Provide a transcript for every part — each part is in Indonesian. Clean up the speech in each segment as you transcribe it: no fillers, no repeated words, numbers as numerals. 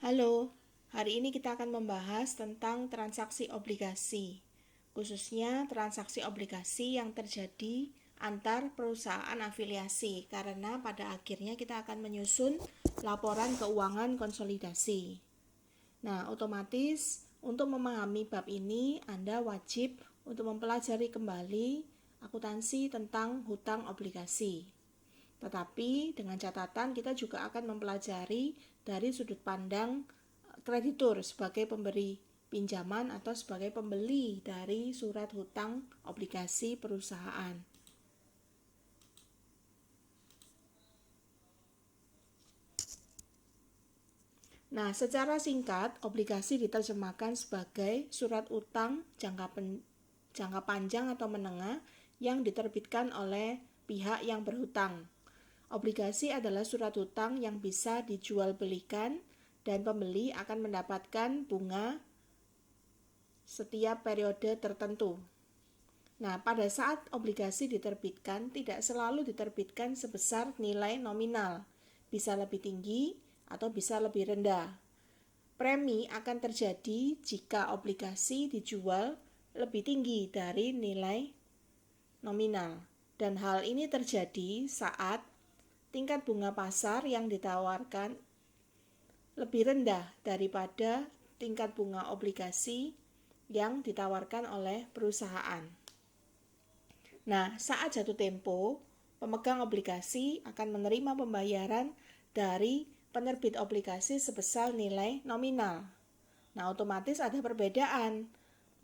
Halo, hari ini kita akan membahas tentang transaksi obligasi, khususnya transaksi obligasi yang terjadi antar perusahaan afiliasi, karena pada akhirnya kita akan menyusun laporan keuangan konsolidasi. Nah, otomatis untuk memahami bab ini, Anda wajib untuk mempelajari kembali akuntansi tentang hutang obligasi. Tetapi dengan catatan kita juga akan mempelajari dari sudut pandang kreditur sebagai pemberi pinjaman atau sebagai pembeli dari surat hutang obligasi perusahaan. Nah, secara singkat, obligasi diterjemahkan sebagai surat utang jangka panjang atau menengah yang diterbitkan oleh pihak yang berhutang. Obligasi adalah surat hutang yang bisa dijual belikan dan pembeli akan mendapatkan bunga setiap periode tertentu. Nah, pada saat obligasi diterbitkan, tidak selalu diterbitkan sebesar nilai nominal, bisa lebih tinggi atau bisa lebih rendah. Premi akan terjadi jika obligasi dijual lebih tinggi dari nilai nominal. Dan hal ini terjadi saat tingkat bunga pasar yang ditawarkan lebih rendah daripada tingkat bunga obligasi yang ditawarkan oleh perusahaan. Nah, saat jatuh tempo, pemegang obligasi akan menerima pembayaran dari penerbit obligasi sebesar nilai nominal. Nah, otomatis ada perbedaan.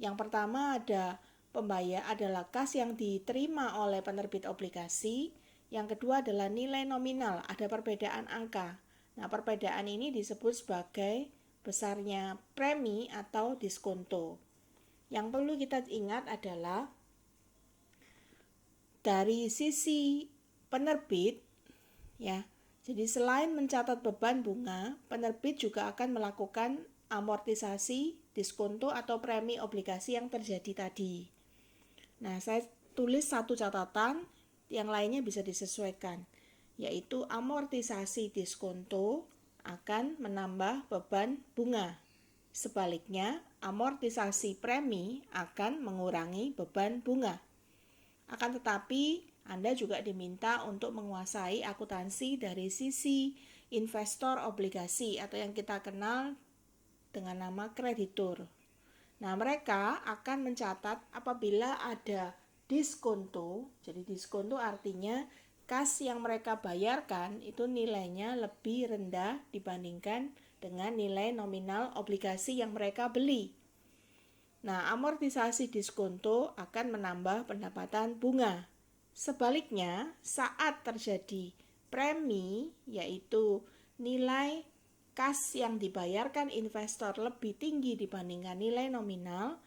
Yang pertama adalah kas yang diterima oleh penerbit obligasi. Yang kedua adalah nilai nominal, ada perbedaan angka. Nah, perbedaan ini disebut sebagai besarnya premi atau diskonto. Yang perlu kita ingat adalah dari sisi penerbit, ya. Jadi selain mencatat beban bunga, penerbit juga akan melakukan amortisasi, diskonto atau premi obligasi yang terjadi tadi. Nah, saya tulis satu catatan, yang lainnya bisa disesuaikan, yaitu amortisasi diskonto akan menambah beban bunga. Sebaliknya, amortisasi premi akan mengurangi beban bunga. Akan tetapi, Anda juga diminta untuk menguasai akuntansi dari sisi investor obligasi atau yang kita kenal dengan nama kreditur. Nah, mereka akan mencatat apabila ada diskonto. Jadi diskonto artinya kas yang mereka bayarkan itu nilainya lebih rendah dibandingkan dengan nilai nominal obligasi yang mereka beli. Nah, amortisasi diskonto akan menambah pendapatan bunga. Sebaliknya, saat terjadi premi, yaitu nilai kas yang dibayarkan investor lebih tinggi dibandingkan nilai nominal,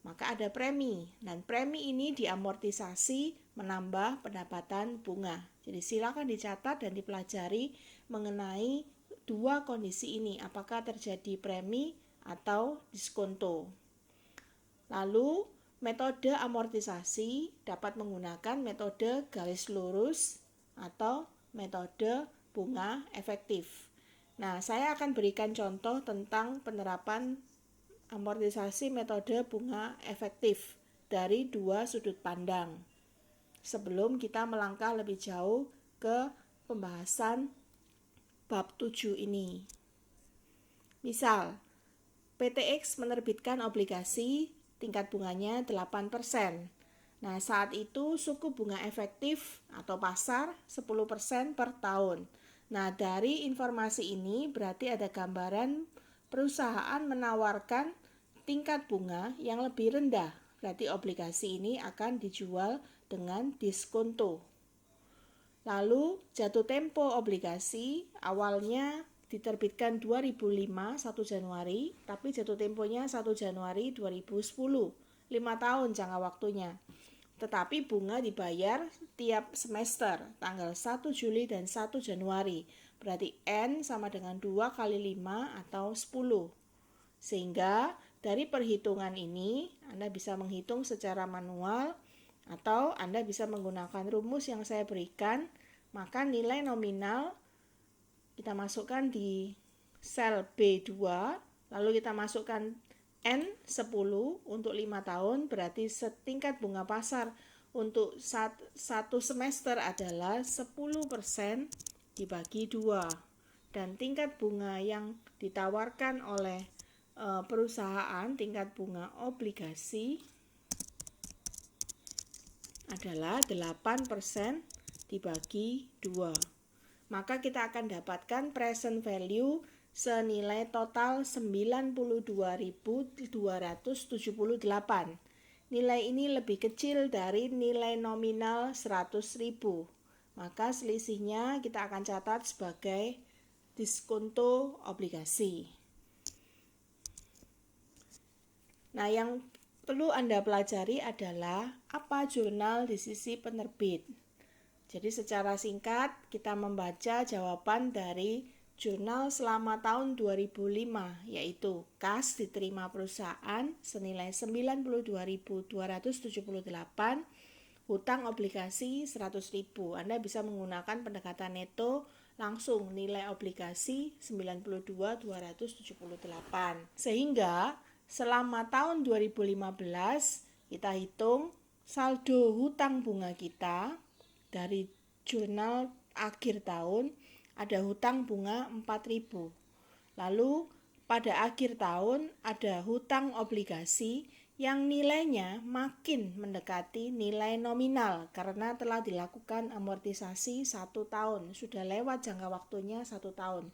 maka ada premi. Dan premi ini diamortisasi menambah pendapatan bunga. Jadi silakan dicatat dan dipelajari mengenai dua kondisi ini, apakah terjadi premi atau diskonto. Lalu, metode amortisasi dapat menggunakan metode garis lurus atau metode bunga efektif. Nah, saya akan berikan contoh tentang penerapan amortisasi metode bunga efektif dari dua sudut pandang. Sebelum kita melangkah lebih jauh ke pembahasan bab 7 ini. Misal, PTX menerbitkan obligasi tingkat bunganya 8%. Nah, saat itu suku bunga efektif atau pasar 10% per tahun. Nah, dari informasi ini berarti ada gambaran perusahaan menawarkan tingkat bunga yang lebih rendah. Berarti obligasi ini akan dijual dengan diskonto. Lalu jatuh tempo obligasi awalnya diterbitkan 2005 1 Januari, tapi jatuh temponya 1 Januari 2010. 5 tahun jangka waktunya. Tetapi bunga dibayar tiap semester, tanggal 1 Juli dan 1 Januari. Berarti N sama dengan 2 kali 5 atau 10. Sehingga dari perhitungan ini, Anda bisa menghitung secara manual atau Anda bisa menggunakan rumus yang saya berikan, maka nilai nominal kita masukkan di sel B2, lalu kita masukkan N10 untuk 5 tahun, berarti setingkat bunga pasar untuk satu semester adalah 10% dibagi 2. Dan tingkat bunga yang ditawarkan oleh perusahaan, tingkat bunga obligasi adalah 8% dibagi 2. Maka kita akan dapatkan present value senilai total 92.278. Nilai ini lebih kecil dari nilai nominal 100.000. Maka selisihnya kita akan catat sebagai diskonto obligasi. Nah, yang perlu Anda pelajari adalah apa jurnal di sisi penerbit. Jadi secara singkat kita membaca jawaban dari jurnal selama tahun 2005, yaitu kas diterima perusahaan senilai 92.278, hutang obligasi 100.000. Anda bisa menggunakan pendekatan neto langsung nilai obligasi 92.278. Sehingga selama tahun 2015 kita hitung saldo hutang bunga kita dari jurnal akhir tahun ada hutang bunga 4.000. Lalu pada akhir tahun ada hutang obligasi yang nilainya makin mendekati nilai nominal karena telah dilakukan amortisasi 1 tahun. Sudah lewat jangka waktunya 1 tahun.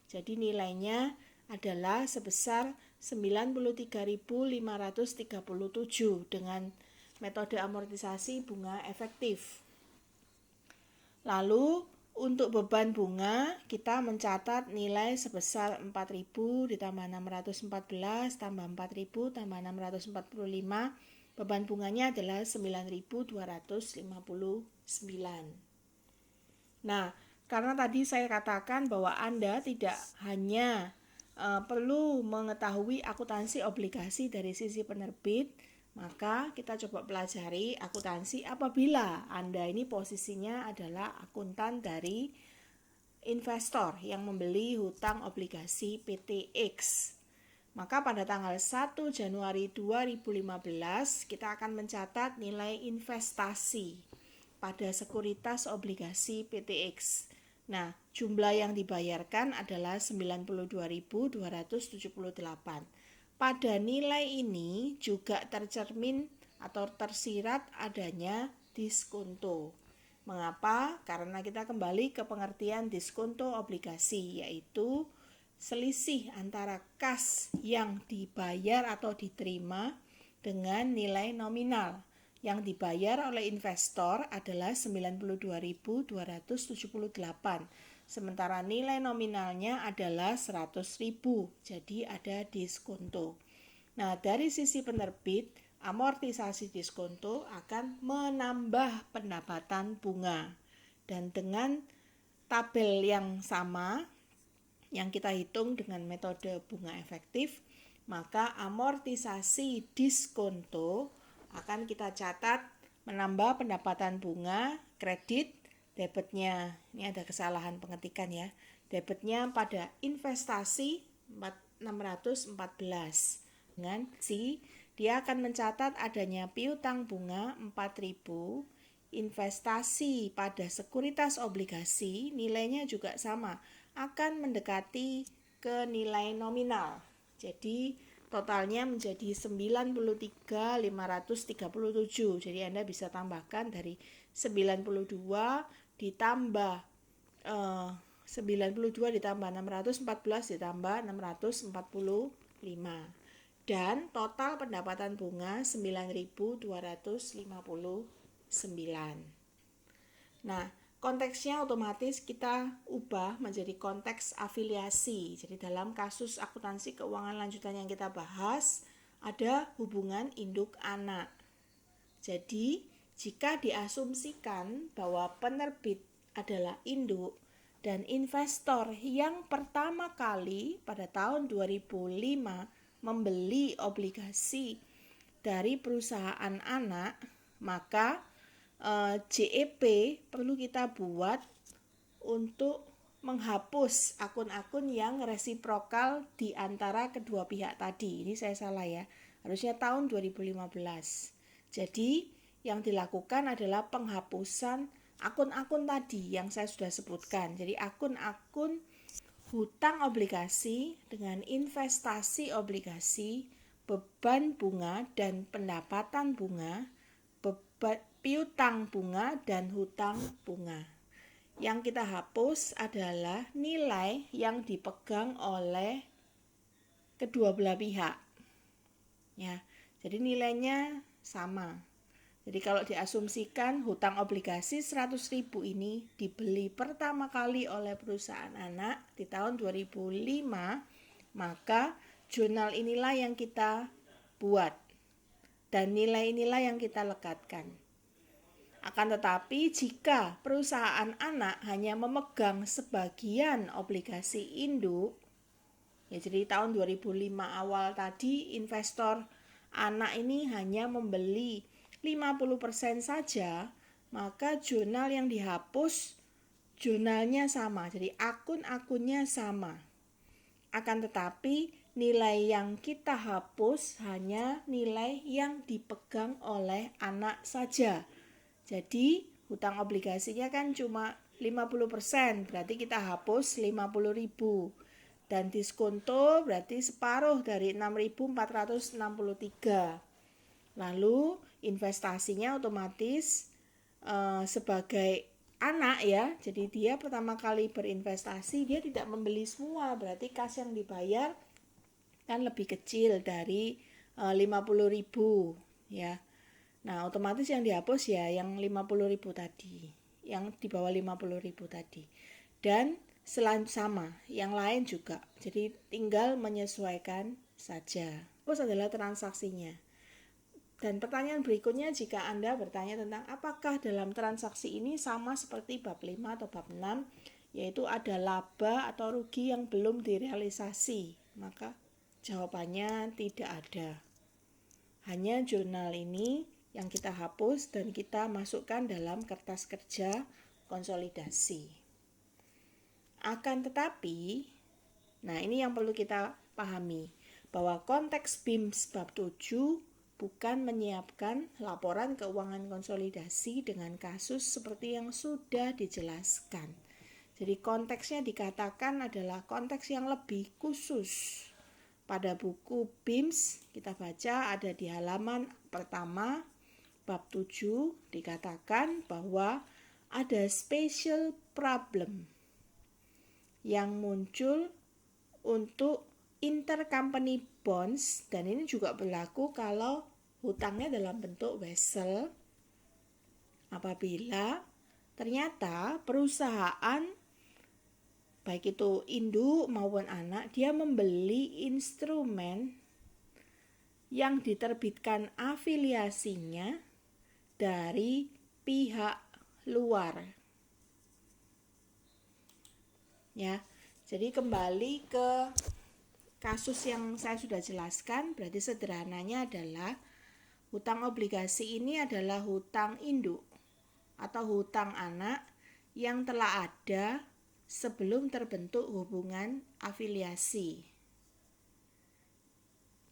Jadi nilainya adalah sebesar 93.537 dengan metode amortisasi bunga efektif. Lalu untuk beban bunga kita mencatat nilai sebesar 4.000 ditambah 614 tambah 4.000 tambah 645. Beban bunganya adalah 9.259. Nah, karena tadi saya katakan bahwa Anda tidak hanya perlu mengetahui akuntansi obligasi dari sisi penerbit, maka kita coba pelajari akuntansi apabila Anda ini posisinya adalah akuntan dari investor yang membeli hutang obligasi PTX. Maka pada tanggal 1 Januari 2015 kita akan mencatat nilai investasi pada sekuritas obligasi PTX. Nah, jumlah yang dibayarkan adalah 92.278. Pada nilai ini juga tercermin atau tersirat adanya diskonto. Mengapa? Karena kita kembali ke pengertian diskonto obligasi, yaitu selisih antara kas yang dibayar atau diterima dengan nilai nominal. Yang dibayar oleh investor adalah 92.278. Sementara nilai nominalnya adalah 100.000, jadi ada diskonto. Nah, dari sisi penerbit, amortisasi diskonto akan menambah pendapatan bunga. Dan dengan tabel yang sama, yang kita hitung dengan metode bunga efektif, maka amortisasi diskonto akan kita catat menambah pendapatan bunga kredit. Debitnya, ini ada kesalahan pengetikan ya. Debitnya pada investasi 614. Dengan dia akan mencatat adanya piutang bunga 4.000. Investasi pada sekuritas obligasi nilainya juga sama, akan mendekati ke nilai nominal. Jadi totalnya menjadi 93.537. Jadi Anda bisa tambahkan dari 92 ditambah 92 ditambah 614 ditambah 645. Dan total pendapatan bunga 9.259. Nah, konteksnya otomatis kita ubah menjadi konteks afiliasi. Jadi dalam kasus akuntansi keuangan lanjutan yang kita bahas, ada hubungan induk anak. Jadi, jika diasumsikan bahwa penerbit adalah induk dan investor yang pertama kali pada tahun 2005 membeli obligasi dari perusahaan anak, maka JEP perlu kita buat untuk menghapus akun-akun yang resiprokal di antara kedua pihak tadi. Ini saya salah ya. Harusnya tahun 2015. Jadi yang dilakukan adalah penghapusan akun-akun tadi yang saya sudah sebutkan. Jadi akun-akun hutang obligasi dengan investasi obligasi, beban bunga dan pendapatan bunga, piutang bunga dan hutang bunga. Yang kita hapus adalah nilai yang dipegang oleh kedua belah pihak. Ya, jadi nilainya sama. Jadi kalau diasumsikan hutang obligasi 100.000 ini dibeli pertama kali oleh perusahaan anak di tahun 2005, maka jurnal inilah yang kita buat dan nilai inilah yang kita lekatkan. Akan tetapi jika perusahaan anak hanya memegang sebagian obligasi induk, ya jadi tahun 2005 awal tadi investor anak ini hanya membeli 50% saja, maka jurnal yang dihapus jurnalnya sama, jadi akun-akunnya sama. Akan tetapi nilai yang kita hapus hanya nilai yang dipegang oleh anak saja. Jadi hutang obligasinya kan cuma 50%, berarti kita hapus 50.000. Dan diskonto berarti separuh dari 6.463. Lalu investasinya otomatis sebagai anak ya, jadi dia pertama kali berinvestasi dia tidak membeli semua, berarti kas yang dibayar kan lebih kecil dari 50.000 ya. Nah otomatis yang dihapus ya yang 50.000 tadi, yang di bawah 50.000 tadi. Dan sama, yang lain juga, jadi tinggal menyesuaikan saja. Terus adalah transaksinya. Dan pertanyaan berikutnya jika Anda bertanya tentang apakah dalam transaksi ini sama seperti bab 5 atau bab 6, yaitu ada laba atau rugi yang belum direalisasi, maka jawabannya tidak ada. Hanya jurnal ini yang kita hapus dan kita masukkan dalam kertas kerja konsolidasi. Akan tetapi, nah ini yang perlu kita pahami, bahwa konteks BIMS bab 7 bukan menyiapkan laporan keuangan konsolidasi dengan kasus seperti yang sudah dijelaskan. Jadi konteksnya dikatakan adalah konteks yang lebih khusus. Pada buku BIMS kita baca ada di halaman pertama bab 7 dikatakan bahwa ada special problem yang muncul untuk intercompany bonds, dan ini juga berlaku kalau hutangnya dalam bentuk wesel apabila ternyata perusahaan baik itu induk maupun anak dia membeli instrumen yang diterbitkan afiliasinya dari pihak luar. Ya. Jadi kembali ke kasus yang saya sudah jelaskan, berarti sederhananya adalah hutang obligasi ini adalah hutang induk atau hutang anak yang telah ada sebelum terbentuk hubungan afiliasi.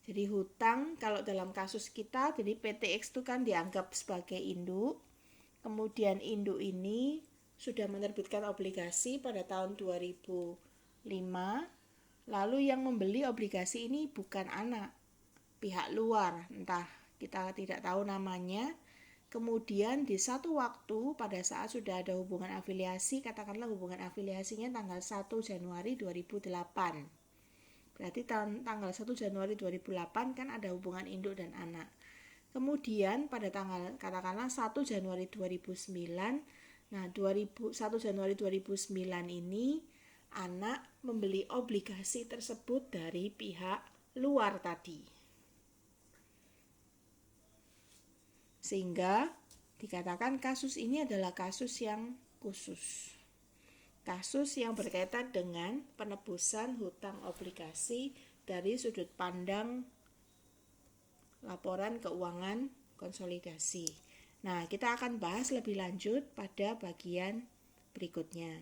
Jadi hutang kalau dalam kasus kita, jadi PTX itu kan dianggap sebagai induk. Kemudian induk ini sudah menerbitkan obligasi pada tahun 2005. Lalu yang membeli obligasi ini bukan anak, pihak luar, entah kita tidak tahu namanya. Kemudian di satu waktu pada saat sudah ada hubungan afiliasi, katakanlah hubungan afiliasinya tanggal 1 Januari 2008. Berarti tanggal 1 Januari 2008 kan ada hubungan induk dan anak. Kemudian pada tanggal katakanlah 1 Januari 2009, nah 1 Januari 2009 ini anak membeli obligasi tersebut dari pihak luar tadi. Sehingga dikatakan kasus ini adalah kasus yang khusus. Kasus yang berkaitan dengan penebusan hutang obligasi dari sudut pandang laporan keuangan konsolidasi. Nah, kita akan bahas lebih lanjut pada bagian berikutnya.